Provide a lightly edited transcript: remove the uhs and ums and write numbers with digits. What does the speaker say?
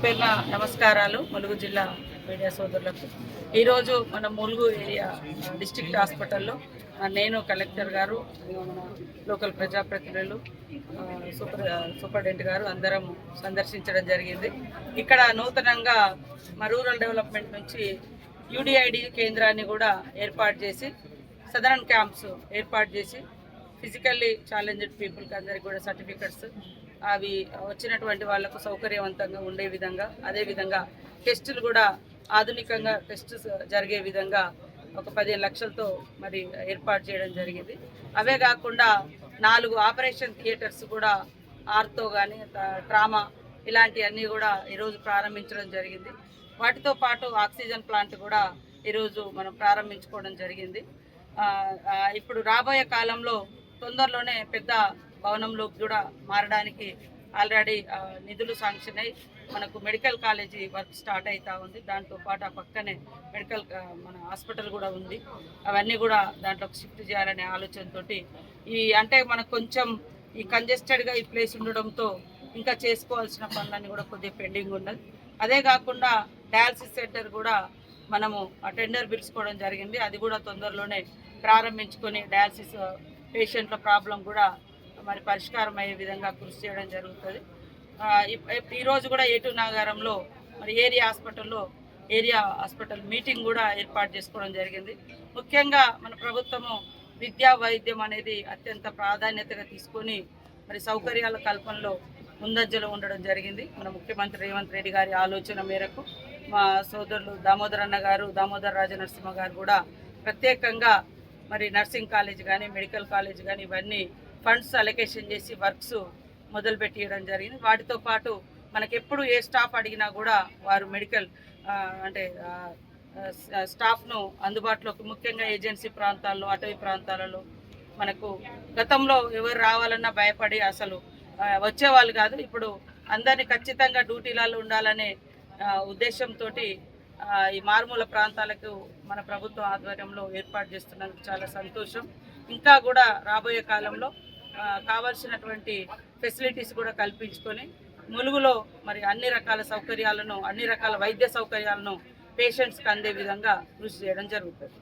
పేరున నమస్కారాలు ములుగు జిల్లా మీడియా సోదరులకు. ఈరోజు మన ములుగు ఏరియా డిస్ట్రిక్ట్ హాస్పిటల్లో నేను కలెక్టర్ గారు, మన లోకల్ ప్రజాప్రతినిధులు, సూపరింటెండెంట్ గారు అందరం సందర్శించడం జరిగింది. ఇక్కడ నూతనంగా మా రూరల్ డెవలప్మెంట్ నుంచి యూడిఐడి కేంద్రాన్ని కూడా ఏర్పాటు చేసి, సదరన్ క్యాంప్స్ ఏర్పాటు చేసి ఫిజికల్లీ ఛాలెంజ్డ్ పీపుల్కి అందరికి కూడా సర్టిఫికెట్స్ అవి వచ్చినటువంటి వాళ్లకు సౌకర్యవంతంగా ఉండే విధంగా, అదేవిధంగా టెస్టులు కూడా ఆధునికంగా టెస్ట్ జరిగే విధంగా ఒక 15 లక్షలతో మరి ఏర్పాటు చేయడం జరిగింది. అవే కాకుండా 4 ఆపరేషన్ థియేటర్స్ కూడా ఆర్తో కానీ ట్రామా ఇలాంటివన్నీ కూడా ఈరోజు ప్రారంభించడం జరిగింది. వాటితో పాటు ఆక్సిజన్ ప్లాంట్ కూడా ఈరోజు మనం ప్రారంభించుకోవడం జరిగింది. ఇప్పుడు రాబోయే కాలంలో తొందరలోనే పెద్ద భవనంలోకి కూడా మారడానికి ఆల్రెడీ నిధులు శాంక్షన్ అయ్యి మనకు మెడికల్ కాలేజీ వర్క్ స్టార్ట్ అవుతూ ఉంది. దాంతోపాటు ఆ పక్కనే మెడికల్ మన హాస్పిటల్ కూడా ఉంది. అవన్నీ కూడా దాంట్లోకి షిఫ్ట్ చేయాలనే ఆలోచనతో అంటే మనకు కొంచెం ఈ కంజెస్టెడ్గా ఈ ప్లేస్ ఉండడంతో ఇంకా చేసుకోవాల్సిన పనులన్నీ కూడా కొద్దిగా పెండింగ్ ఉన్నది. అదే కాకుండా డయాలసిస్ సెంటర్ కూడా మనము టెండర్ పిలుచుకోవడం జరిగింది. అది కూడా తొందరలోనే ప్రారంభించుకొని డయాలసిస్ పేషెంట్ల ప్రాబ్లం కూడా మరి పరిష్కారం అయ్యే విధంగా కృషి చేయడం జరుగుతుంది. ఈరోజు కూడా ఏటూ నాగారంలో మరి ఏరియా హాస్పిటల్ మీటింగ్ కూడా ఏర్పాటు చేసుకోవడం జరిగింది. ముఖ్యంగా మన ప్రభుత్వము విద్యా వైద్యం అనేది అత్యంత ప్రాధాన్యతగా తీసుకొని మరి సౌకర్యాల కల్పనలో ముందంజలో ఉండడం జరిగింది. మన ముఖ్యమంత్రి రేవంత్ రెడ్డి గారి ఆలోచన మేరకు మా సోదరులు దామోదర్ అన్న గారు, దామోదర్ రాజనరసింహ గారు కూడా ప్రత్యేకంగా మరి నర్సింగ్ కాలేజ్ కానీ, మెడికల్ కాలేజ్ కానీ ఇవన్నీ ఫండ్స్ అలొకేషన్ చేసి వర్క్స్ మొదలు పెట్టియడం జరిగింది. వాటితో పాటు మనకెప్పుడు ఏ స్టాఫ్ అడిగినా కూడా వారు మెడికల్ అంటే స్టాఫ్ను అందుబాటులోకి, ముఖ్యంగా ఏజెన్సీ ప్రాంతాల్లో, అటవీ ప్రాంతాలలో మనకు గతంలో ఎవరు రావాలన్నా భయపడి అసలు వచ్చేవాళ్ళు కాదు. ఇప్పుడు అందరినీ ఖచ్చితంగా డ్యూటీలలో ఉండాలనే ఉద్దేశంతో ఈ మారుమూల ప్రాంతాలకు మన ప్రభుత్వం ఆధ్వర్యంలో ఏర్పాటు చేస్తున్నందుకు చాలా సంతోషం. ఇంకా కూడా రాబోయే కాలంలో కావాల్సినటువంటి ఫెసిలిటీస్ కూడా కల్పించుకొని ములుగులో మరి అన్ని రకాల వైద్య సౌకర్యాలను పేషెంట్స్కి అందే విధంగా కృషి చేయడం జరుగుతుంది.